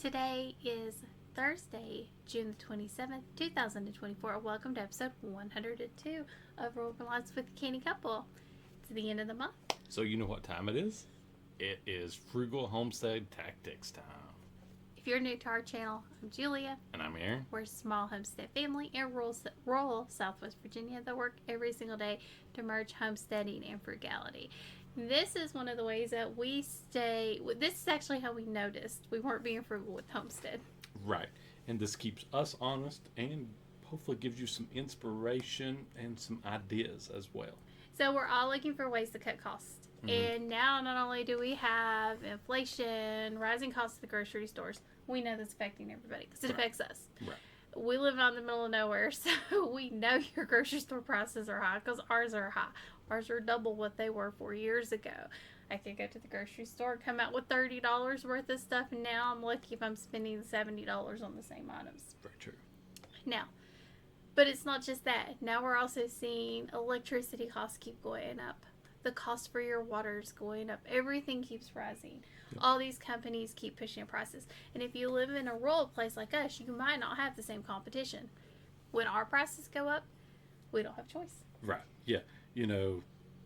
Today is Thursday, June the 27th, 2024. Welcome to episode 102 of Reliance with the Canny Couple. It's the end of the month. So you know what time it is? It is Frugal Homestead Tactics time. If you're new to our channel, I'm Julia. And I'm Aaron. We're a small homestead family in rural Southwest Virginia that work every single day to merge homesteading and frugality. This is one of the ways that we stay. This is actually how we noticed we weren't being frugal with Homestead. Right. And this keeps us honest and hopefully gives you some inspiration and some ideas as well. So we're all looking for ways to cut costs. Mm-hmm. And now not only do we have inflation, rising costs at the grocery stores, we know that's affecting everybody because it affects us. Right. We live out in the middle of nowhere, so we know your grocery store prices are high because ours are high. Ours are double what they were 4 years ago. I could go to the grocery store, come out with $30 worth of stuff, and now I'm lucky if I'm spending $70 on the same items. Very true. Now, but it's not just that. Now we're also seeing electricity costs keep going up. The cost for your water is going up. Everything keeps rising. Yep. All these companies keep pushing prices. And if you live in a rural place like us, you might not have the same competition. When our prices go up, we don't have choice. Right. Yeah. You know,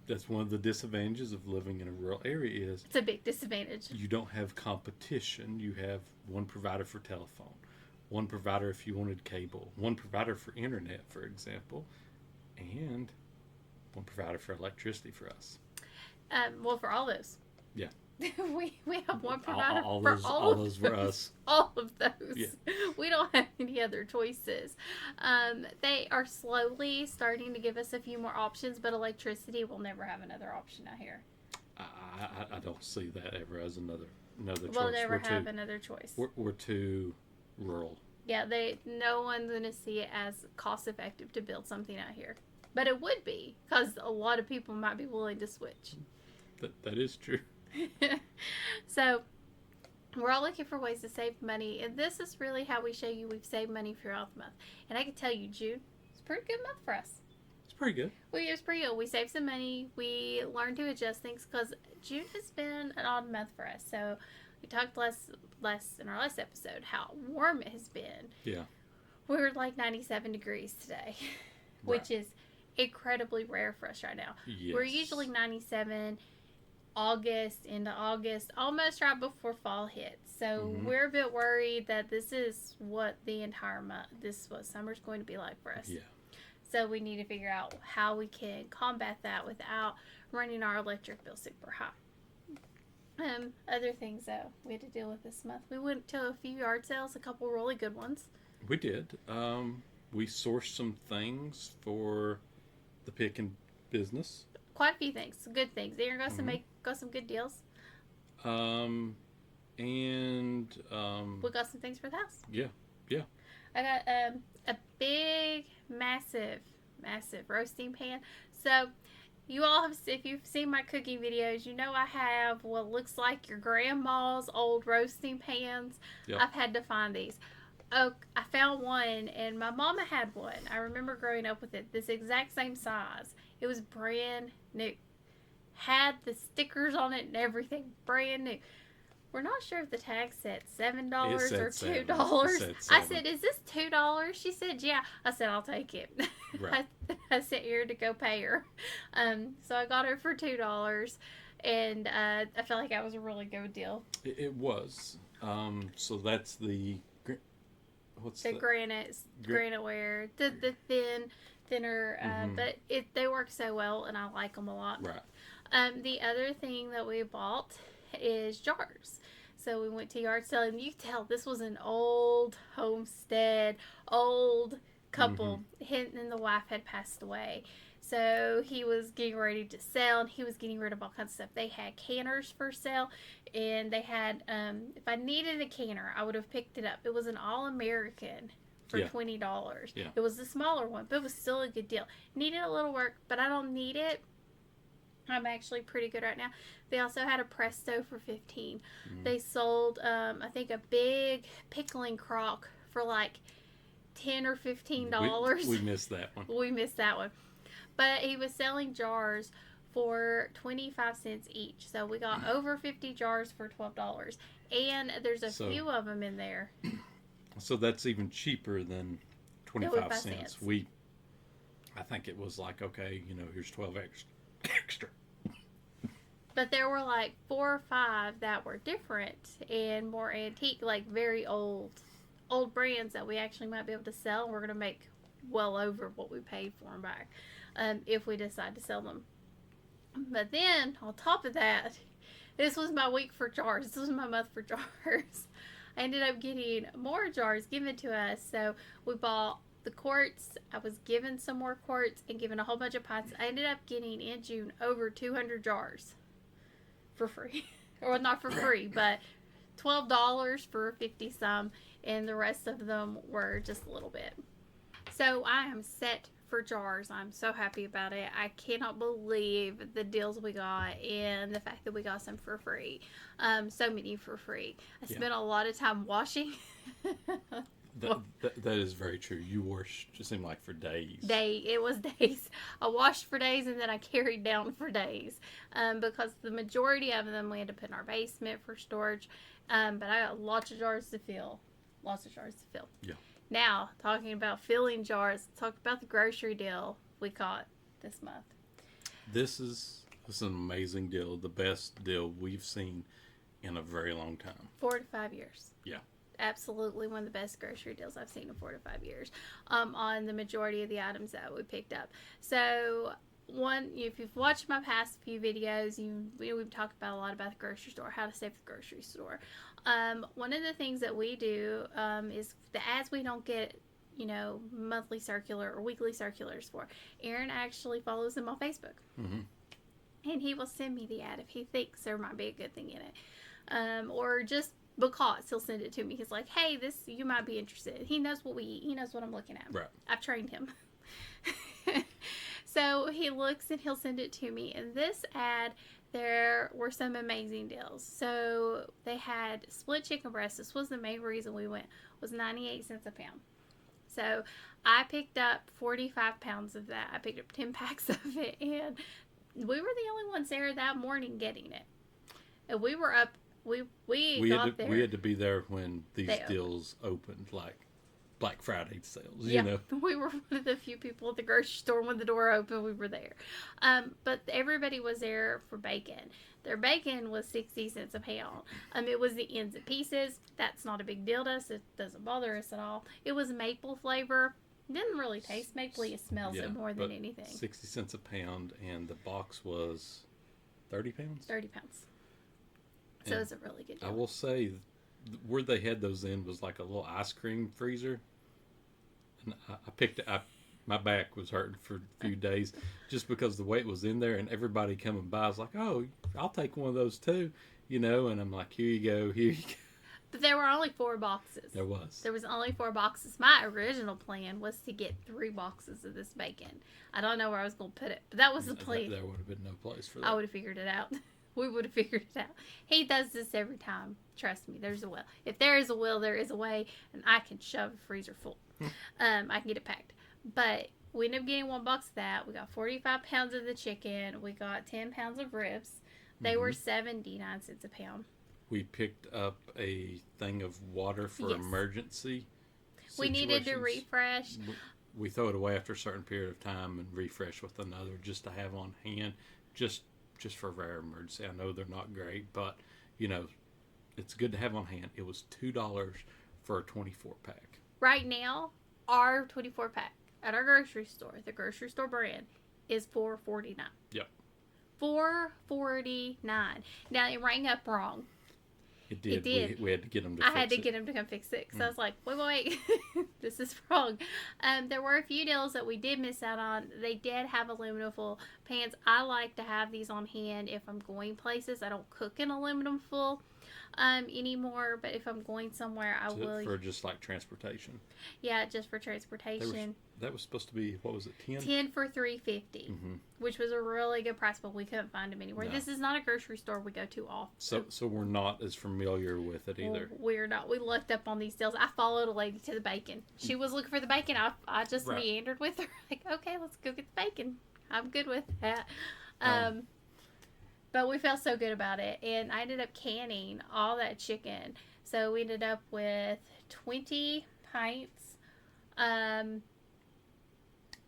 that's one of the disadvantages of living in a rural area is... It's a big disadvantage. You don't have competition. You have one provider for telephone, one provider if you wanted cable, one provider for internet, for example, and one provider for electricity for us. Well, for all those. Yeah. we have one provider all for those, all of those those. for us. All of those. Yeah. We don't have any other choices. They are slowly starting to give us a few more options, but electricity will never have another option out here. I don't see that ever as another choice. We'll never have another choice. We're too rural. Yeah, no one's going to see it as cost effective to build something out here. But it would be, because a lot of people might be willing to switch. That is true. So, we're all looking for ways to save money, and this is really how we show you we've saved money throughout the month. And I can tell you, June, it's a pretty good month for us. It's pretty good. It was pretty good. We saved some money. We learned to adjust things, because June has been an odd month for us. So, we talked less in our last episode how warm it has been. Yeah. We're like 97 degrees today, which is incredibly rare for us right now. Yes. We're usually 97 into August, almost right before fall hits. So we're a bit worried that this is what the entire month, this is what summer's going to be like for us. Yeah. So we need to figure out how we can combat that without running our electric bill super high. Other things though we had to deal with this month. We went to a few yard sales, a couple really good ones. We did. We sourced some things for the picking business. Quite a few things, good things. Aaron got some good deals. We got some things for the house. Yeah. I got a big, massive roasting pan. So you all have, if you've seen my cooking videos, you know I have what looks like your grandma's old roasting pans. Yep. I've had to find these. Oh, I found one, and my mama had one. I remember growing up with it, this exact same size. It was brand new. Had the stickers on it and everything, brand new. We're not sure if the tag said $7 or $2. I said, "Is this $2?" She said, "Yeah." I said, "I'll take it." Right. I sent here to go pay her. So I got her for $2, and I felt like that was a really good deal. It was. So that's the graniteware, the thinner, but they work so well, and I like them a lot. Right. The other thing that we bought is jars. So we went to yard sale, and you tell this was an old homestead, old couple. Him and the wife had passed away. So he was getting ready to sell, and he was getting rid of all kinds of stuff. They had canners for sale, and they had, if I needed a canner, I would have picked it up. It was an All-American for $20. Yeah. It was the smaller one, but it was still a good deal. Needed a little work, but I don't need it. I'm actually pretty good right now. They also had a Presto for $15. They sold, I think, a big pickling crock for like $10 or $15. We missed that one. We missed that one. But he was selling jars for 25 cents each. So we got over 50 jars for $12. And there's a So few of them in there. so that's even cheaper than 25 25 cents. cents. I think it was like, okay, here's 12 extra. But there were like 4 or 5 that were different and more antique, like very old brands that we actually might be able to sell. And we're going to make well over what we paid for them back if we decide to sell them. But then, on top of that, this was my week for jars. This was my month for jars. I ended up getting more jars given to us. So we bought the quartz. I was given some more quartz and given a whole bunch of pots. I ended up getting in June over 200 jars for free. Or not for free, but $12 for 50 some. And the rest of them were just a little bit. So I am set for jars. I'm so happy about it. I cannot believe the deals we got and the fact that we got some for free. So many for free. I spent a lot of time washing. That is very true. You washed, just seemed like, for days. It was days. I washed for days and then I carried down for days because the majority of them we had to put in our basement for storage. But I got lots of jars to fill. Yeah. Now, talking about filling jars, talk about the grocery deal we caught this month. This is an amazing deal. The best deal we've seen in a very long time. 4 to 5 years. Yeah. Absolutely one of the best grocery deals I've seen in 4 to 5 years on the majority of the items that we picked up. So, if you've watched my past few videos, we've talked about a lot about the grocery store, how to save the grocery store. One of the things that we do is the ads we don't get, monthly circular or weekly circulars for. Aaron actually follows them on Facebook. Mm-hmm. And he will send me the ad if he thinks there might be a good thing in it. Or just because he'll send it to me. He's like, hey, you might be interested. He knows what we eat. He knows what I'm looking at. Right. I've trained him. So he looks and he'll send it to me. And this ad, there were some amazing deals. So they had split chicken breasts. This was the main reason we went, was 98 cents a pound. So I picked up 45 pounds of that. I picked up 10 packs of it. And we were the only ones there that morning getting it. And we were up. We got there. We had to be there when these deals opened, like Black Friday sales. Yeah, we were one of the few people at the grocery store when the door opened. We were there, but everybody was there for bacon. Their bacon was 60 cents a pound. It was the ends and pieces. That's not a big deal to us. It doesn't bother us at all. It was maple flavor. It didn't really taste mapley. It smells it more than anything. 60 cents a pound, and the box was 30 pounds. 30 pounds. So it's a really good deal. I will say, where they had those in was like a little ice cream freezer. And I picked it up. My back was hurting for a few days just because the weight was in there, and everybody coming by was like, oh, I'll take one of those too, and I'm like, here you go. But there were only 4 boxes. There was only 4 boxes. My original plan was to get 3 boxes of this bacon. I don't know where I was going to put it, but that was the plan. There would have been no place for that. I would have figured it out. We would have figured it out. He does this every time. Trust me, there's a will. If there is a will, there is a way, and I can shove a freezer full. I can get it packed. But we ended up getting 1 box of that. We got 45 pounds of the chicken. We got 10 pounds of ribs. They were 79 cents a pound. We picked up a thing of water for emergency situations. We needed to refresh. We throw it away after a certain period of time and refresh with another just to have on hand, just for a rare emergency. I know they're not great, but, it's good to have on hand. It was $2 for a 24-pack. Right now, our 24-pack at our grocery store, the grocery store brand, is $4.49. Yep. $4.49. Now, it rang up wrong. It did. We had to get them to fix it. I had to get them to come fix it. So I was like, wait. This is wrong. There were a few deals that we did miss out on. They did have aluminum foil pans. I like to have these on hand if I'm going places. I don't cook in aluminum foil anymore, but if I'm going somewhere, I will. For just like transportation. Yeah, just for transportation. That was supposed to be, what was it, 10? 10 for $3.50, which was a really good price, but we couldn't find them anywhere. No. This is not a grocery store we go to often. So we're not as familiar with it either. We're not. We looked up on these deals. I followed a lady to the bacon. She was looking for the bacon. I just meandered with her. Like, okay, let's go get the bacon. I'm good with that. But we felt so good about it, and I ended up canning all that chicken. So we ended up with 20 pints.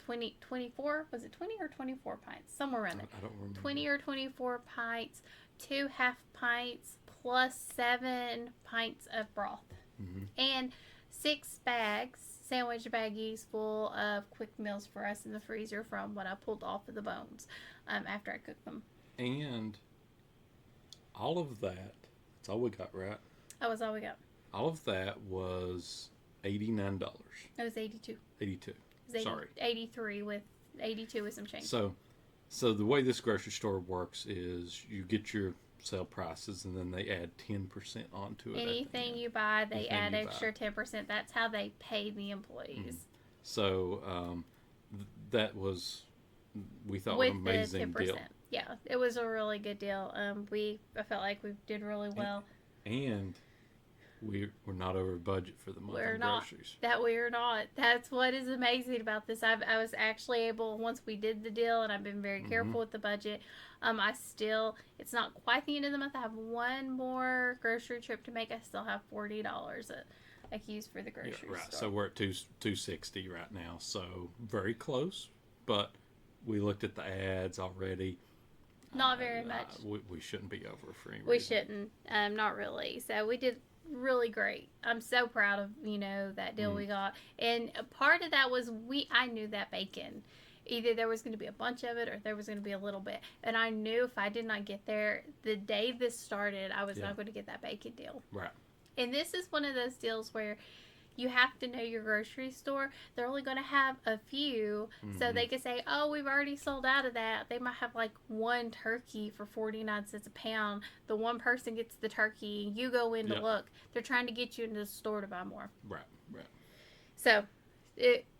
24, was it 20 or 24 pints? Somewhere around there. I don't remember. 20 or 24 pints, 2 half pints, plus 7 pints of broth. Mm-hmm. And 6 bags, sandwich baggies full of quick meals for us in the freezer from what I pulled off of the bones after I cooked them. And all of that, that's all we got, right? That was all we got. All of that was $89. It was 82. 82. It was 80, Sorry. 83 with 82 with some change. So the way this grocery store works is you get your sale prices and then they add 10% onto it. Anything you buy, they add extra 10%. That's how they pay the employees. So that was, we thought, with an amazing the 10%. deal. Yeah, it was a really good deal. I felt like we did really well. And we're not over budget for the month on groceries. We're not. That's what is amazing about this. I was actually able, once we did the deal, and I've been very careful with the budget. It's not quite the end of the month. I have one more grocery trip to make. I still have $40 I can use for the grocery store. So we're at $260 right now. So very close, but we looked at the ads already. Not very much. We shouldn't be over for any reason. We shouldn't. Not really. So we did really great. I'm so proud of that deal we got. And a part of that was I knew that bacon. Either there was going to be a bunch of it or there was going to be a little bit. And I knew if I did not get there the day this started, I was not going to get that bacon deal. Right. And this is one of those deals where you have to know your grocery store. They're only going to have a few, so they can say, oh, we've already sold out of that. They might have like one turkey for 49 cents a pound. The one person gets the turkey, you go in to look. They're trying to get you into the store to buy more. Right. So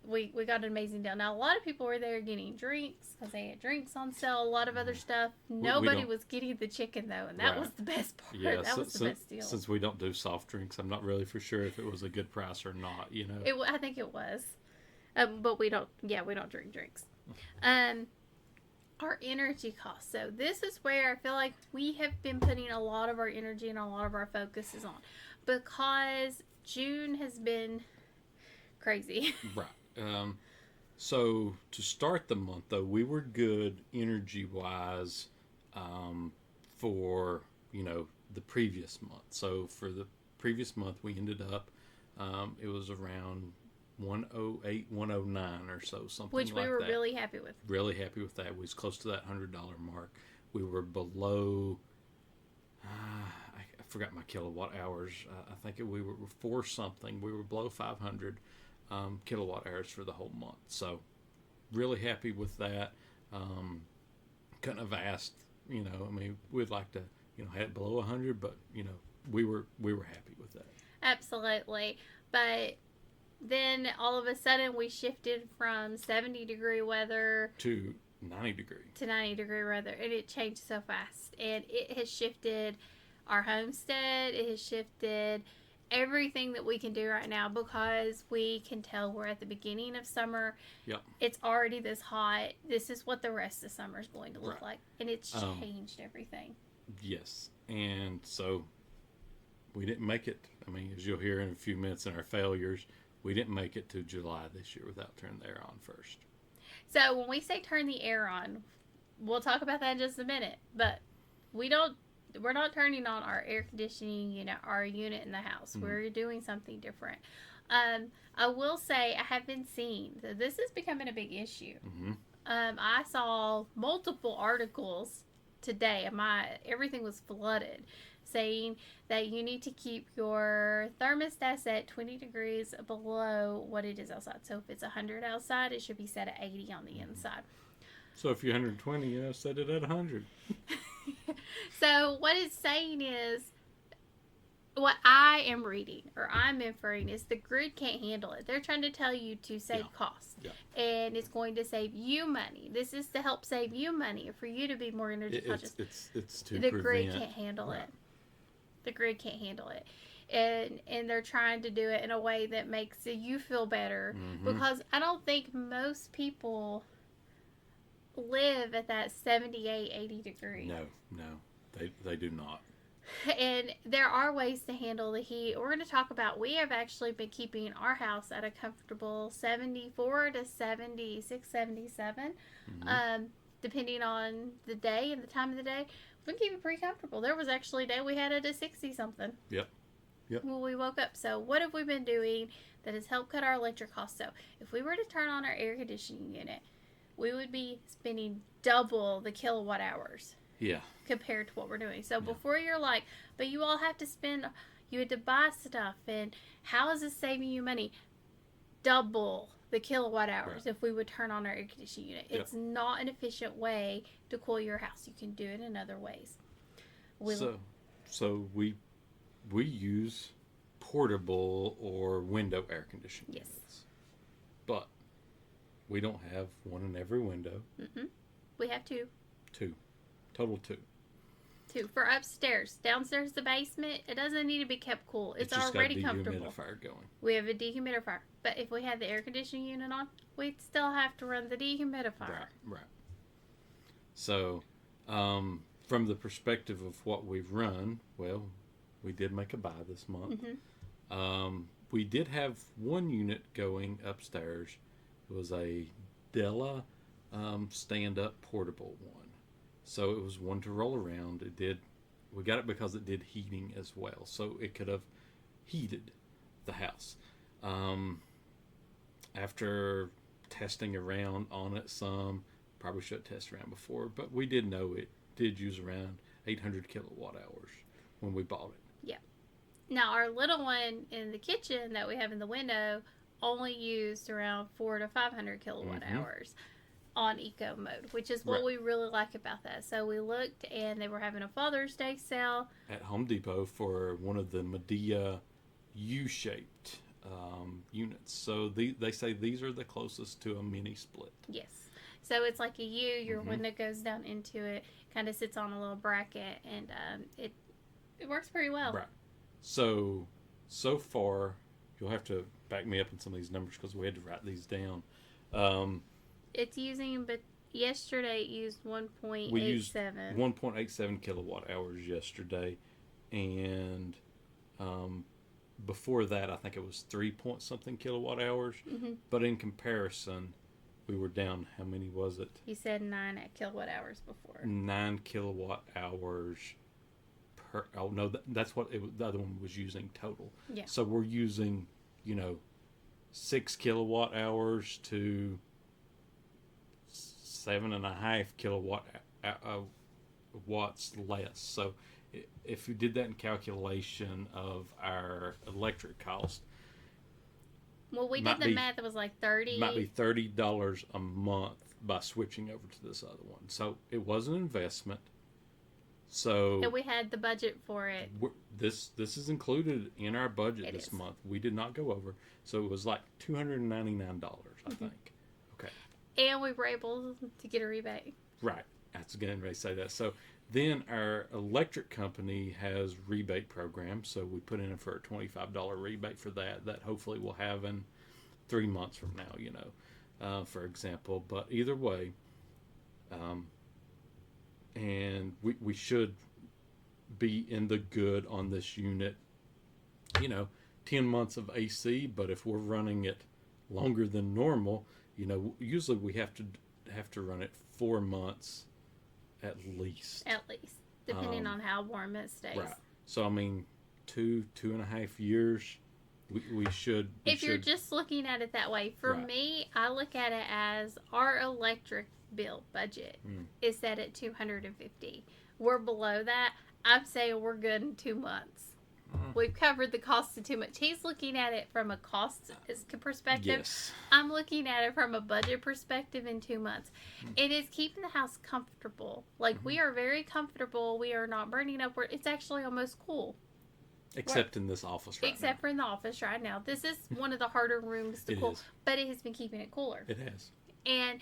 we got an amazing deal. Now, a lot of people were there getting drinks because they had drinks on sale, a lot of other stuff. Nobody was getting the chicken, though, and that was the best part. Yeah, that was the best deal. Since we don't do soft drinks, I'm not really for sure if it was a good price or not, I think it was. But we don't drink drinks. Our energy costs. So this is where I feel like we have been putting a lot of our energy and a lot of our focuses on, because June has been crazy. Right. So to start the month, though, we were good energy-wise for, the previous month. So for the previous month, we ended up, it was around 108, 109 or so, something like that. Which we were really happy with. Really happy with that. We was close to that $100 mark. We were below, I forgot my kilowatt hours. I think we were for something. We were below 500 kilowatt hours for the whole month. So really happy with that. Couldn't have asked, we'd like to, have it below 100, but, we were happy with that. Absolutely. But then all of a sudden we shifted from 70-degree weather to 90-degree weather, and it changed so fast. And it has shifted our homestead. It has shifted everything that we can do right now, because we can tell we're at the beginning of summer. Yep. It's already this hot. This is what the rest of summer is going to look like. And it's changed everything. Yes. And so we didn't make it. As you'll hear in a few minutes in our failures, we didn't make it to July this year without turning the air on first. So when we say turn the air on, we'll talk about that in just a minute. But we're not turning on our air conditioning unit, our unit in the house. We're doing something different. I will say I have been seeing that this is becoming a big issue. I saw multiple articles today. Everything was flooded, saying that you need to keep your thermostat at 20 degrees below what it is outside. So if it's 100 outside, it should be set at 80 on the inside. So if you're 120, set it at 100. So what it's saying is, what I am reading or I'm inferring is the grid can't handle it. They're trying to tell you to save costs, and it's going to save you money. This is to help save you money, for you to be more energy conscious. It's to the prevent. Grid can't handle it. The grid can't handle it. And they're trying to do it in a way that makes you feel better, because I don't think most people live at that 78, 80 degree. No, they do not. And there are ways to handle the heat. We're going to talk about, we have actually been keeping our house at a comfortable 74 to 76, 77. Depending on the day and the time of the day. We've been keeping it pretty comfortable. There was actually a day we had it at 60 something. Yep. When we woke up. So what have we been doing that has helped cut our electric costs? So if we were to turn on our air conditioning unit, we would be spending double the kilowatt hours. Yeah. Compared to what we're doing. So before you're like, but you all have to spend, you had to buy stuff, and how is this saving you money? Double the kilowatt hours if we would turn on our air conditioning unit. It's not an efficient way to cool your house. You can do it in other ways. So we use portable or window air conditioning units. But we don't have one in every window. We have two. Total two. For upstairs. Downstairs, the basement, it doesn't need to be kept cool. It's just already got a comfortable. dehumidifier going. We have a dehumidifier. But if we had the air conditioning unit on, we'd still have to run the dehumidifier. Right. So, from the perspective of what we've run, well, we did make a buy this month. We did have one unit going upstairs. It was a Della stand-up portable one. So it was one to roll around. We got it because it did heating as well. So it could have heated the house. After testing around on it some, probably should have tested around before, but we did know it did use around 800 kilowatt hours when we bought it. Yeah. Now our little one in the kitchen that we have in the window only used around 400 to 500 kilowatt hours on eco mode, which is what we really like about that. So we looked, and they were having a Father's Day sale at Home Depot for one of the Medea U-shaped units. So they say these are the closest to a mini split. Yes. So it's like a U. Your window goes down into it, kind of sits on a little bracket, and it works pretty well. Right. So far, you'll have to back me up on some of these numbers because we had to write these down. It's using, but yesterday it used 1.87. We used 1.87 kilowatt hours yesterday, and before that I think it was 3-point-something kilowatt hours. But in comparison, we were down, how many was it? You said 9 kilowatt hours before. 9 kilowatt hours per. Oh no, that's what the other one was using total. Yeah. So we're using, 6 kilowatt hours to 7.5 kilowatt watts less. So if you did that in calculation of our electric cost, well, we did the math. It was like $30. Might be $30 a month by switching over to this other one. So it was an investment. So and we had the budget for it. This is included in our budget this month. We did not go over. So it was like $299, I think. Okay. And we were able to get a rebate. Right. I was going to say that. So then our electric company has rebate programs. So we put in for a $25 rebate for that hopefully we'll have in 3 months from now, for example. But either way, and we should be in the good on this unit, 10 months of AC. But if we're running it longer than normal, usually we have to run it 4 months at least, depending on how warm it stays. Right. So 2.5 years, we should. If you're just looking at it that way, for me, I look at it as our electric bill budget is set at $250. We're below that. I'm saying we're good in 2 months. We've covered the cost of 2 months. He's looking at it from a cost perspective. Yes. I'm looking at it from a budget perspective in 2 months. It is keeping the house comfortable. We are very comfortable. We are not burning up. It's actually almost cool. Except in this office right now. Except for in the office right now. This is one of the harder rooms to cool. But it has been keeping it cooler. It has. And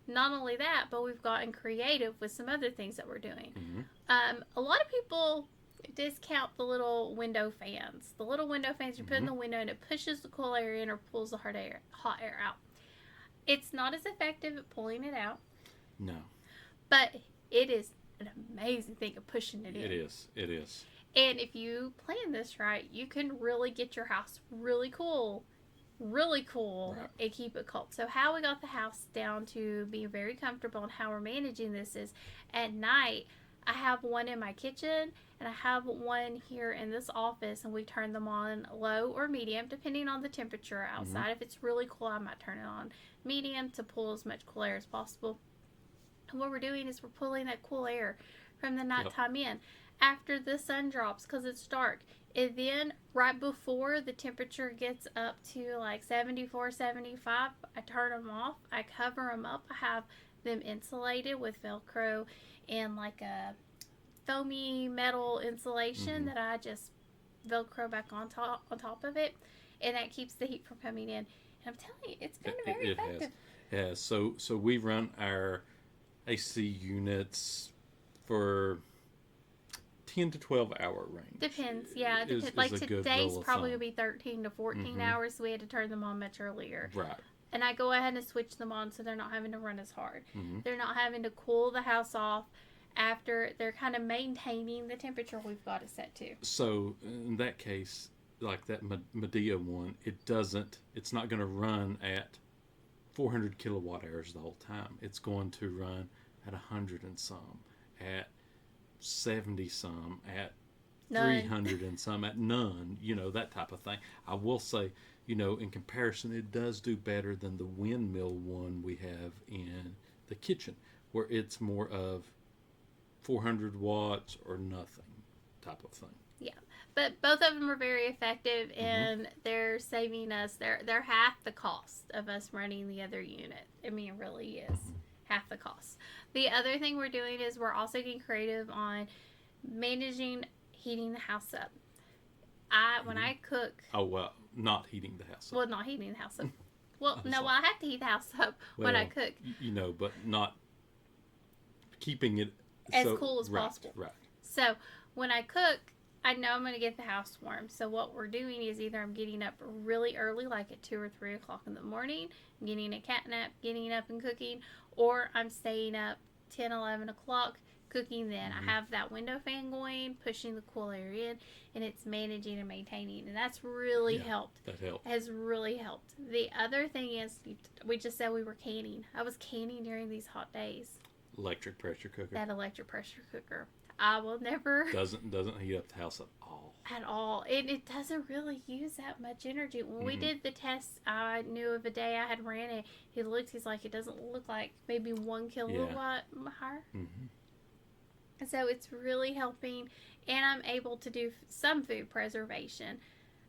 not only that, but we've gotten creative with some other things that we're doing. A lot of people discount the little window fans. The little window fans you put in the window, and it pushes the cool air in or pulls the hot air out. It's not as effective at pulling it out. No. But it is an amazing thing of pushing it in. It is. It is. And if you plan this right, you can really get your house really cool, Right. and keep it cold. So how we got the house down to being very comfortable and how we're managing this is at night I have one in my kitchen and I have one here in this office, and we turn them on low or medium depending on the temperature outside. If it's really cool, I might turn it on medium to pull as much cool air as possible. And what we're doing is we're pulling that cool air from the nighttime in after the sun drops because it's dark. And then right before the temperature gets up to like 74, 75, I turn them off. I cover them up. I have them insulated with Velcro and like a foamy metal insulation that I just Velcro back on top of it, and that keeps the heat from coming in. And I'm telling you, it's been very effective. Has. So we run our AC units for 10 to 12 hour range. Depends, yeah. Is like a good today's rule of probably thumb. will be 13 to 14 hours, so we had to turn them on much earlier. Right. And I go ahead and switch them on so they're not having to run as hard. Mm-hmm. They're not having to cool the house off after they're kind of maintaining the temperature we've got it set to. So in that case, like that Medea one, it's not going to run at 400 kilowatt hours the whole time. It's going to run at 100 and some, at 70 some, at None. 300 and some, at none, that type of thing. I will say, in comparison, it does do better than the windmill one we have in the kitchen, where it's more of 400 watts or nothing type of thing. Yeah, but both of them are very effective, and they're saving us. They're half the cost of us running the other unit. I mean, it really is half the cost. The other thing we're doing is we're also getting creative on managing heating the house up. When I cook. Oh, well, not heating the house up. Well, not heating the house up. Well, no, I have to heat the house up when I cook. But not keeping it as cool as possible. Right. So when I cook, I know I'm going to get the house warm. So what we're doing is either I'm getting up really early, like at 2 or 3 o'clock in the morning, getting a cat nap, getting up and cooking, or I'm staying up 10, 11 o'clock cooking then. I have that window fan going, pushing the cool air in, and it's managing and maintaining. And that's really helped. That helped. Has really helped. The other thing is, we just said we were canning. I was canning during these hot days. Electric pressure cooker. That electric pressure cooker. I will never... Doesn't heat up the house at all. At all. And it doesn't really use that much energy. When we did the test, I knew of a day I had ran it. He's like, it doesn't look like maybe 1 kilowatt higher. So it's really helping, and I'm able to do some food preservation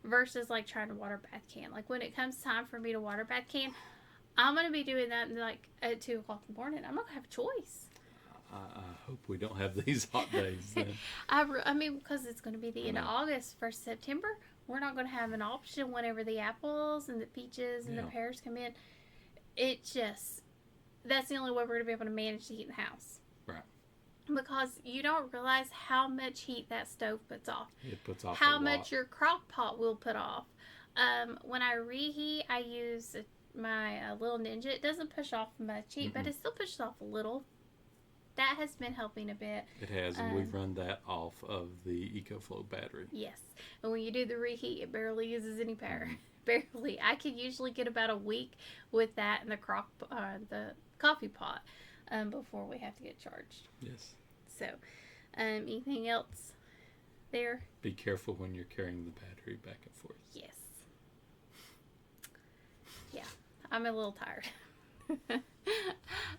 versus like trying to water bath can. Like when it comes time for me to water bath can, I'm going to be doing that like at 2 o'clock in the morning. I'm not going to have a choice. I hope we don't have these hot days then. I mean, because it's going to be the end of August, 1st September, we're not going to have an option whenever the apples and the peaches and the pears come in. That's the only way we're going to be able to manage the heat in the house. Right. Because you don't realize how much heat that stove puts off. It puts off how a much lot. your crock pot will put off. When I reheat, I use my little Ninja. It doesn't push off much heat, but it still pushes off a little. That has been helping a bit. It has, and we've run that off of the EcoFlow battery. Yes. And when you do the reheat, it barely uses any power. Barely. I could usually get about a week with that and the coffee pot before we have to get charged. Yes. So, anything else there? Be careful when you're carrying the battery back and forth. Yes. Yeah. I'm a little tired.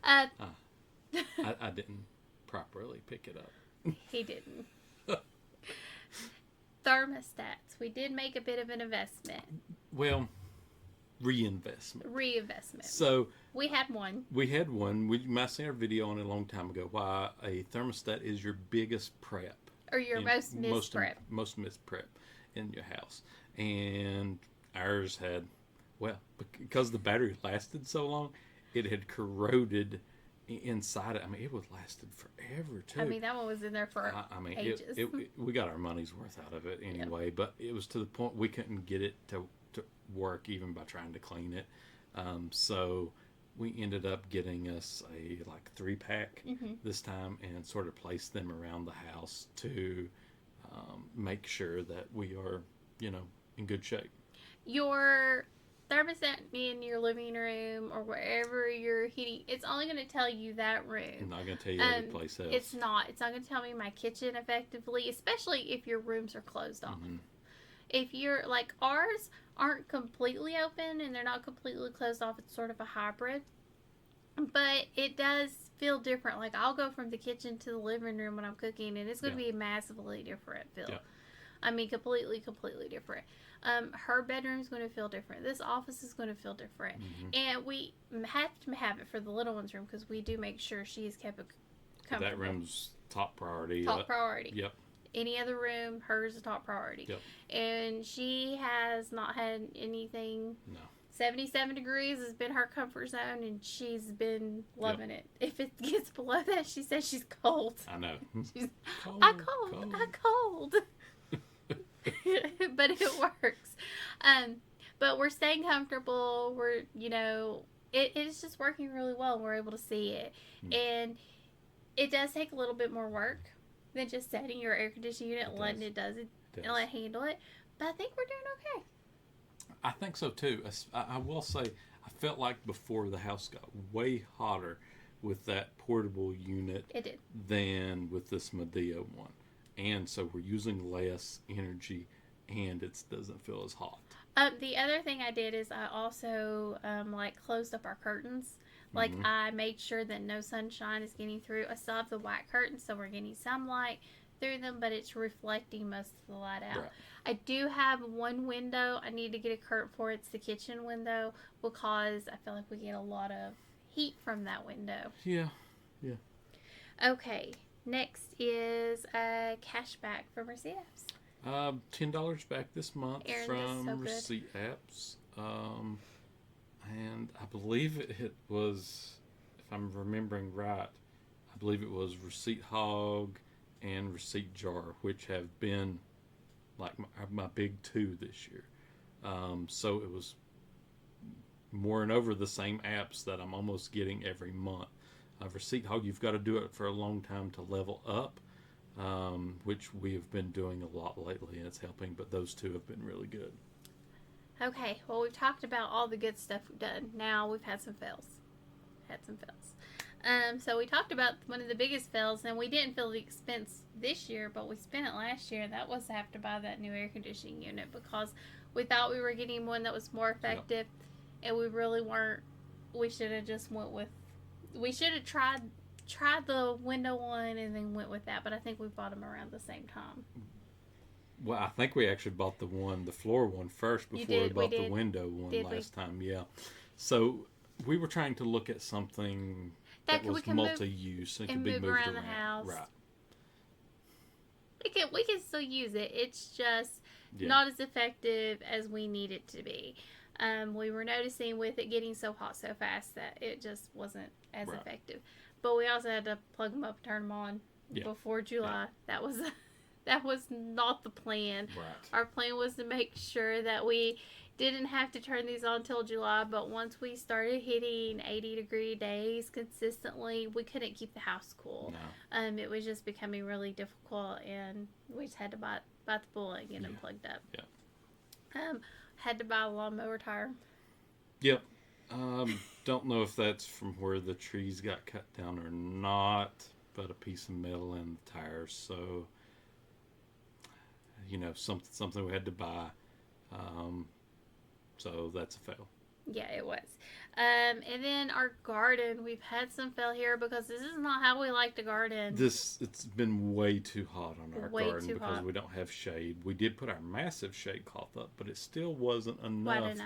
I didn't properly pick it up. He didn't. Thermostats. We did make a bit of an investment. Well, reinvestment. So we had one. We might have seen our video on it a long time ago. Why a thermostat is your biggest prep, or your most missed prep. Most missed prep in your house, and ours had, because the battery lasted so long, it had corroded inside it. I mean, it was lasted forever too. I mean, that one was in there for ages. We got our money's worth out of it anyway. But it was to the point we couldn't get it to work even by trying to clean it. So we ended up getting us a like 3-pack Mm-hmm. this time and sort of placed them around the house to make sure that we are, in good shape. Your thermostat in your living room or wherever you're heating, it's only going to tell you that I'm room. not going to tell you every place else. It's not. It's not going to tell me my kitchen effectively, especially if your rooms are closed off. Mm-hmm. If you're like ours aren't completely open and they're not completely closed off, it's sort of a hybrid. But it does feel different. Like I'll go from the kitchen to the living room when I'm cooking, and it's going to be a massively different feel. Yeah. I mean, completely different. Her bedroom's going to feel different. This office is going to feel different. Mm-hmm. And we have to have it for the little one's room because we do make sure she is kept comfortable. That room's top priority. Top priority. Yep. Any other room, hers is top priority. Yep. And she has not had anything. No. 77 degrees has been her comfort zone, and she's been loving it. If it gets below that, she says she's cold. I know. She's, cold, I cold. But it works. But we're staying comfortable. We're, it's just working really well. We're able to see it. And it does take a little bit more work than just setting your air conditioning unit and letting it let it handle it. But I think we're doing okay. I think so too. I will say, I felt like before the house got way hotter with that portable unit It did. than with this Medea one. And so we're using less energy and it doesn't feel as hot. The other thing I did is I also closed up our curtains. Like I made sure that no sunshine is getting through. I still have the white curtains, so we're getting some light through them, but it's reflecting most of the light out. Right. I do have one window I need to get a curtain for. It's the kitchen window because I feel like we get a lot of heat from that window. Yeah. Okay, next is a cashback from Receipt Apps. $10 back this month Erin, from Receipt Apps. And I believe it was, if I'm remembering right, I believe it was Receipt Hog and Receipt Jar, which have been like my big two this year. So it was more and over the same apps that I'm almost getting every month. Receipt Hog, you've got to do it for a long time to level up, which we have been doing a lot lately, and it's helping, but those two have been really good. Okay, well, we've talked about all the good stuff we've done. Now we've had some fails. So we talked about one of the biggest fails, and we didn't feel the expense this year, but we spent it last year. That was to have to buy that new air conditioning unit because we thought we were getting one that was more effective, and we really weren't. We should have just we should have tried the window one and then went with that, but I think we bought them around the same time. Well, I think we actually bought the floor one first before we bought the window one last time. Yeah. So we were trying to look at something that was multi-use and could be moved around the house. Right. We can still use it. It's just not as effective as we need it to be. We were noticing with it getting so hot so fast that it just wasn't as effective. But we also had to plug them up and turn them on before July. Yeah. That was not the plan. Right. Our plan was to make sure that we didn't have to turn these on until July, but once we started hitting 80-degree days consistently, we couldn't keep the house cool. No. It was just becoming really difficult, and we just had to bite the bullet and get them plugged up. Yeah. Had to buy a lawnmower tire. Yep. Don't know if that's from where the trees got cut down or not, but a piece of metal in the tires, so something we had to buy. So that's a fail. Yeah, it was. And then our garden, we've had some fail here because this is not how we like to garden. It's been way too hot on our garden because we don't have shade. We did put our massive shade cloth up, but it still wasn't enough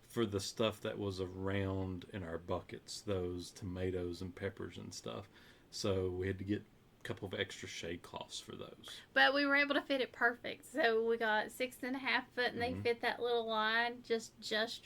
for the stuff that was around in our buckets, those tomatoes and peppers and stuff. So we had to get couple of extra shade cloths for those. But we were able to fit it perfect. So we got 6.5 foot and they fit that little line just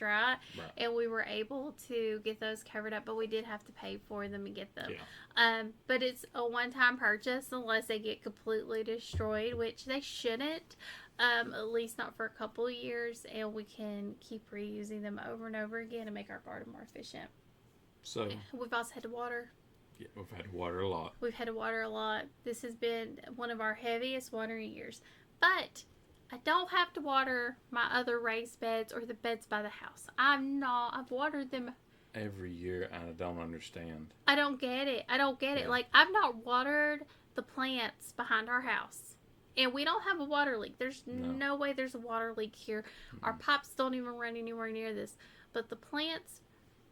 right. And we were able to get those covered up, but we did have to pay for them and get them. Yeah. But it's a one-time purchase unless they get completely destroyed, which they shouldn't. At least not for a couple of years, and we can keep reusing them over and over again and make our garden more efficient. So We've also had to water. yeah, we've had to water a lot. We've had to water a lot. This has been one of our heaviest watering years. But I don't have to water my other raised beds or the beds by the house. I've watered them. Every year, and I don't understand. I don't get it. I don't get it. Yeah. Like, I've not watered the plants behind our house. And we don't have a water leak. There's no way there's a water leak here. Our pipes don't even run anywhere near this. But the plants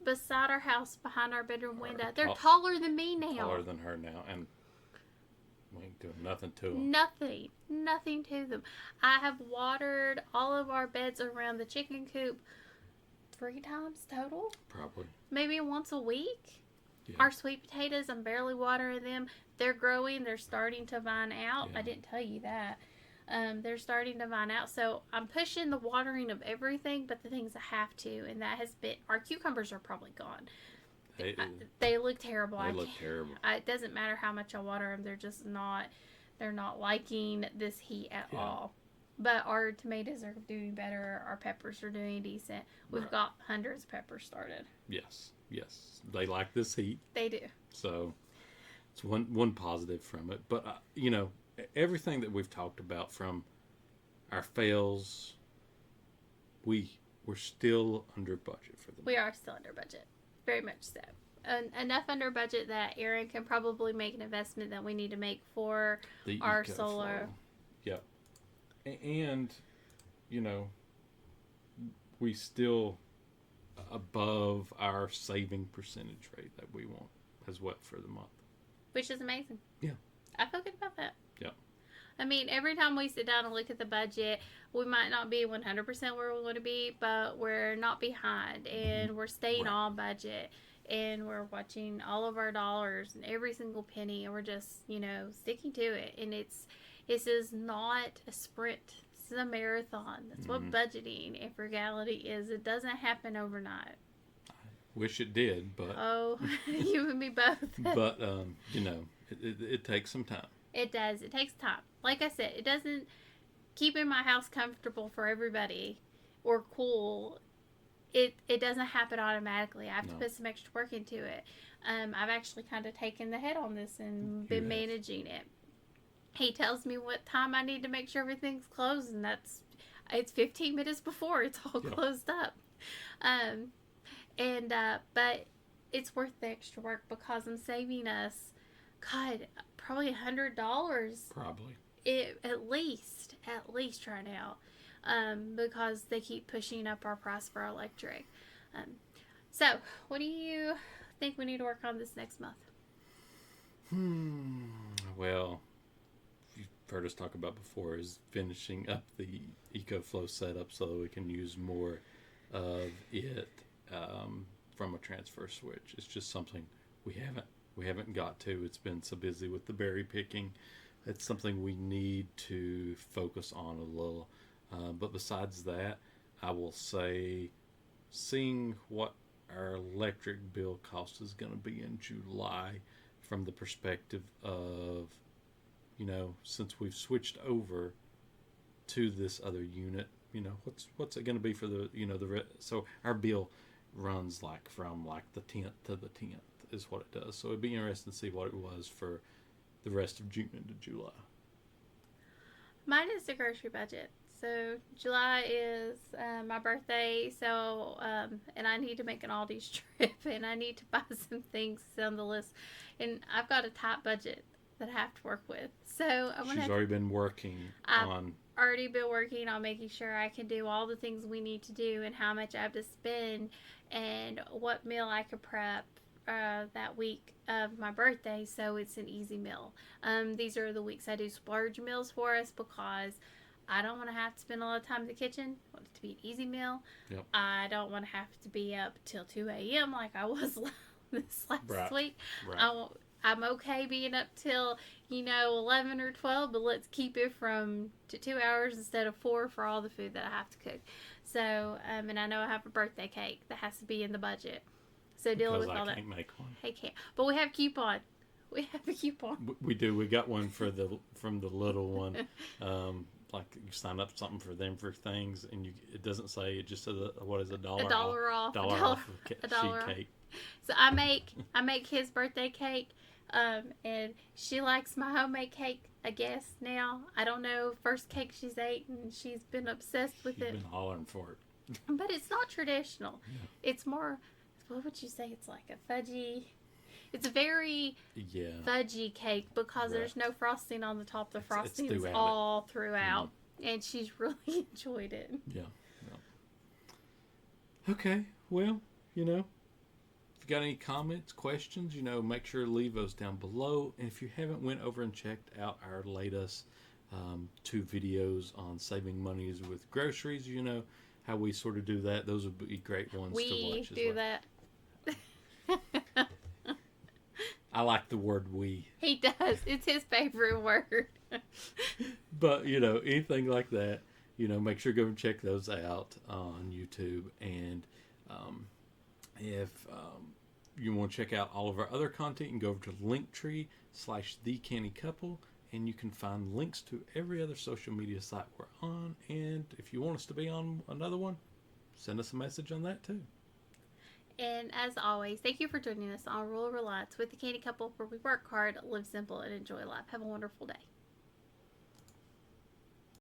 beside our house, behind our bedroom window, they're taller than me now. Taller than her now, and we ain't doing nothing to them. Nothing to them. I have watered all of our beds around the chicken coop 3 times total. Probably. Maybe once a week. Yeah. Our sweet potatoes, I'm barely watering them. They're growing. They're starting to vine out. Yeah. I didn't tell you that. They're starting to vine out. So I'm pushing the watering of everything, but the things I have to. And that has been, our cucumbers are probably gone. They look terrible. They look terrible. It doesn't matter how much I water them. They're not liking this heat at all. But our tomatoes are doing better. Our peppers are doing decent. We've got hundreds of peppers started. Yes. They like this heat. They do. So it's one positive from it. But, everything that we've talked about, from our fails, we're still under budget for them. We are still under budget. Very much so. Enough under budget that Aaron can probably make an investment that we need to make for our solar. Yep. And, we still above our saving percentage rate that we want as well for the month. Which is amazing. Yeah. I feel good about that. Yep. I mean, every time we sit down and look at the budget, we might not be 100% where we want to be, but we're not behind, and we're staying on budget, and we're watching all of our dollars and every single penny, and we're just, sticking to it. And this is not a sprint. This is a marathon. That's what budgeting and frugality is. It doesn't happen overnight. Wish it did, but... Oh, you and me both. But, it takes some time. It does. It takes time. Like I said, it doesn't... Keeping my house comfortable for everybody or cool, it doesn't happen automatically. I have to put some extra work into it. I've actually kind of taken the head on this and been managing it. He tells me what time I need to make sure everything's closed, and it's 15 minutes before it's all closed up. But it's worth the extra work because I'm saving us, probably $100. Probably. At least right now, because they keep pushing up our price for electric. So what do you think we need to work on this next month? Well, you've heard us talk about before, is finishing up the EcoFlow setup so that we can use more of it from a transfer switch. It's just something we haven't got to. It's been so busy with the berry picking. It's something we need to focus on a little. But besides that, I will say, seeing what our electric bill cost is going to be in July, from the perspective of, since we've switched over to this other unit, what's it going to be for the, so our bill runs from the 10th to the 10th is what it does. So it'd be interesting to see what it was for the rest of June into July. Mine is the grocery budget. So July is my birthday, so and I need to make an Aldi's trip, and I need to buy some things on the list, and I've got a tight budget that I have to work with. So She's already been working on making sure I can do all the things we need to do, and how much I have to spend, and what meal I could prep that week of my birthday, so it's an easy meal. These are the weeks I do splurge meals for us, because I don't want to have to spend a lot of time in the kitchen. I want it to be an easy meal. Yep. I don't want to have to be up till 2 a.m. like I was this last week. Right. I'm okay being up till 11 or 12, but let's keep it to 2 hours instead of 4 for all the food that I have to cook. So and I know I have a birthday cake that has to be in the budget. So dealing with all that. I can't make one. I can't. But we have coupon. We have a coupon. We do. We got one from the little one. like you sign up something for them for things, and it doesn't say, it just says what is a dollar A dollar off. dollar off of A dollar sheet off. cake. So I make his birthday cake, and she likes my homemade cake. I guess now I don't know. First cake she's ate, and she's been obsessed with She's it. been hollering for it. But it's not traditional. Yeah. It's more. What would you say? It's like a fudgy. It's a very Yeah. fudgy cake because there's Right. no frosting on the top. The It's frosting is throughout all throughout, and she's really enjoyed it. Yeah. Yeah. Okay. Well, if you got any comments, questions, make sure to leave those down below. And if you haven't went over and checked out our latest 2 videos on saving monies with groceries, how we sort of do that, those would be great ones to We watch as do well. that. I like the word we. He does. It's his favorite word. But, anything like that, make sure to go and check those out on YouTube. And if you want to check out all of our other content, you can go over to Linktree/The Canny Couple, and you can find links to every other social media site we're on. And if you want us to be on another one, send us a message on that too. And as always, thank you for joining us on Rural Reliance with the Canny Couple, where we work hard, live simple, and enjoy life. Have a wonderful day.